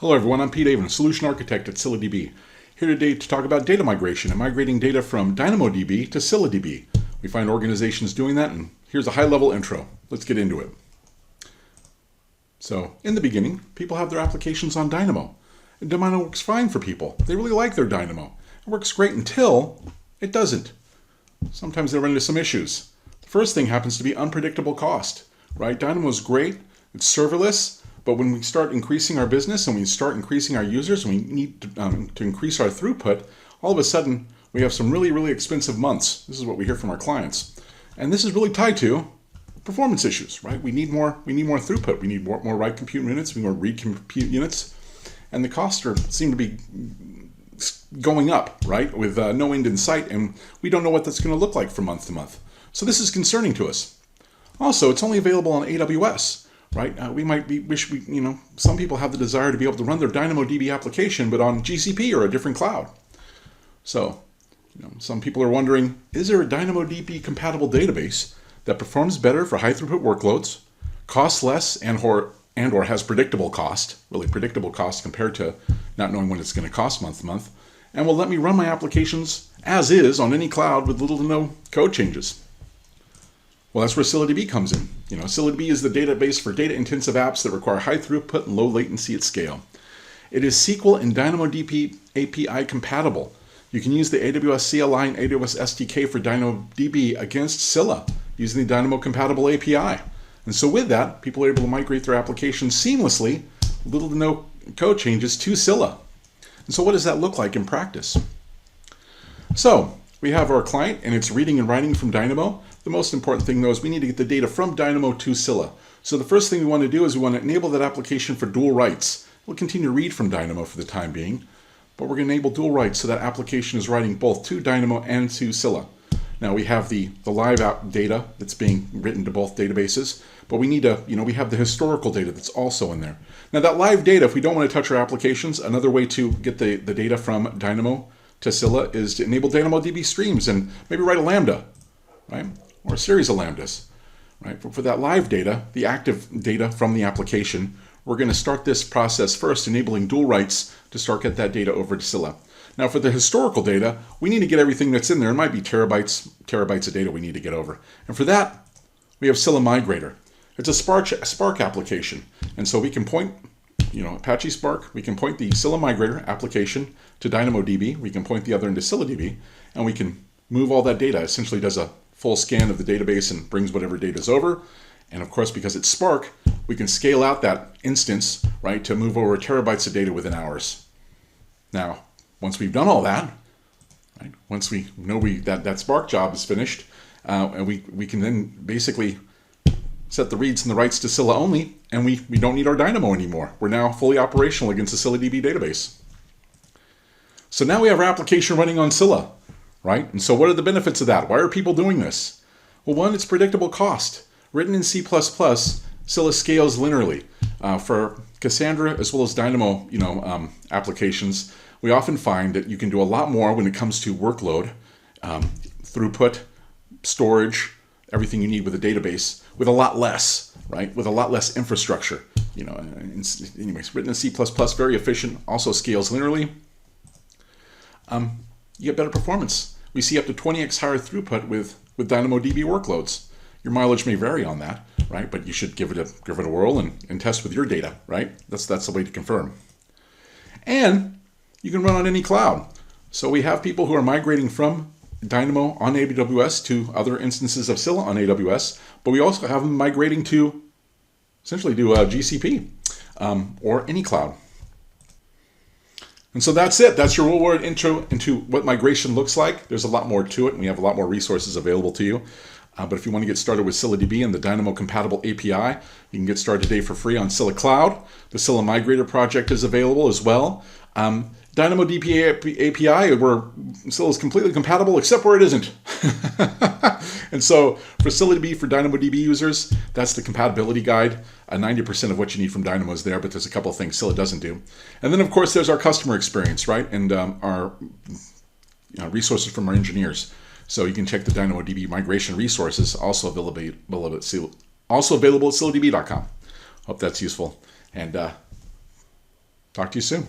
Hello everyone, I'm Pete Avon, Solution Architect at ScyllaDB. Here today to talk about data migration and migrating data from DynamodDB to ScyllaDB. We find organizations doing that, and here's a high-level intro. Let's get into it. So, in the beginning, people have their applications on Dynamo. And Dynamo works fine for people. They really like their Dynamo. It works great until it doesn't. Sometimes they run into some issues. The first thing happens to be unpredictable cost, right? Dynamo is great, it's serverless, but when we start increasing our business and we start increasing our users and we need to increase our throughput, all of a sudden we have some really expensive months. This is what we hear from our clients. And this is really tied to performance issues, right? We need more throughput. We need more write compute units, we need more read compute units. And the costs seem to be going up, right? With no end in sight, and we don't know what that's going to look like from month to month. So this is concerning to us. Also, it's only available on AWS. Right? We might some people have the desire to be able to run their DynamoDB application, but on GCP or a different cloud. So, some people are wondering, is there a DynamoDB compatible database that performs better for high throughput workloads, costs less, and or has predictable cost, really predictable cost compared to not knowing when it's going to cost month to month, and will let me run my applications as is on any cloud with little to no code changes? Well, that's where ScyllaDB comes in. ScyllaDB is the database for data-intensive apps that require high throughput and low latency at scale. It is SQL and DynamoDB API compatible. You can use the AWS CLI and AWS SDK for DynamoDB against Scylla using the Dynamo compatible API. And so with that, people are able to migrate their applications seamlessly, little to no code changes, to Scylla. And so what does that look like in practice? So we have our client, and it's reading and writing from Dynamo. The most important thing, though, is we need to get the data from Dynamo to Scylla. So the first thing we want to do is we want to enable that application for dual writes. We'll continue to read from Dynamo for the time being, but we're going to enable dual writes so that application is writing both to Dynamo and to Scylla. Now we have the live app data that's being written to both databases, but we need to, we have the historical data that's also in there. Now that live data, if we don't want to touch our applications, another way to get the data from Dynamo to Scylla is to enable DynamoDB streams and maybe write a Lambda, right? Or a series of lambdas, right? For that live data, the active data from the application, we're going to start this process first, enabling dual writes to start get that data over to Scylla. Now for the historical data, we need to get everything that's in there. It might be terabytes of data we need to get over. And for that, we have Scylla Migrator. It's a Spark application. And so we can point, Apache Spark, we can point the Scylla Migrator application to DynamoDB. We can point the other into ScyllaDB, and we can move all that data. Essentially does a full scan of the database and brings whatever data is over. And of course, because it's Spark, we can scale out that instance, right, to move over terabytes of data within hours. Now, once we've done all that, right, once we know that Spark job is finished, and we can then basically set the reads and the writes to Scylla only, and we don't need our Dynamo anymore. We're now fully operational against the ScyllaDB database. So now we have our application running on Scylla. Right? And so what are the benefits of that? Why are people doing this? Well, one, it's predictable cost. Written in C++, Scylla scales linearly. For Cassandra as well as Dynamo applications, we often find that you can do a lot more when it comes to workload, throughput, storage, everything you need with a database, with a lot less, right? With a lot less infrastructure. Anyways, written in C++, very efficient, also scales linearly. You get better performance. We see up to 20x higher throughput with DynamoDB workloads. Your mileage may vary on that, right? But you should give it a whirl and test with your data, right? That's the way to confirm. And you can run on any cloud. So we have people who are migrating from Dynamo on AWS to other instances of Scylla on AWS, but we also have them migrating to essentially to GCP or any cloud. And so that's it. That's your real-world intro into what migration looks like. There's a lot more to it, and we have a lot more resources available to you. But if you want to get started with ScyllaDB and the Dynamo-compatible API, you can get started today for free on Scylla Cloud. The Scylla Migrator project is available as well. DynamoDB API, where Scylla is completely compatible, except where it isn't. And so for ScyllaDB, for DynamoDB users, that's the compatibility guide. 90% of what you need from Dynamo is there, but there's a couple of things Scylla doesn't do. And then, of course, there's our customer experience, right? And our resources from our engineers. So you can check the DynamoDB migration resources, also available at ScyllaDB.com. Hope that's useful. And Talk to you soon.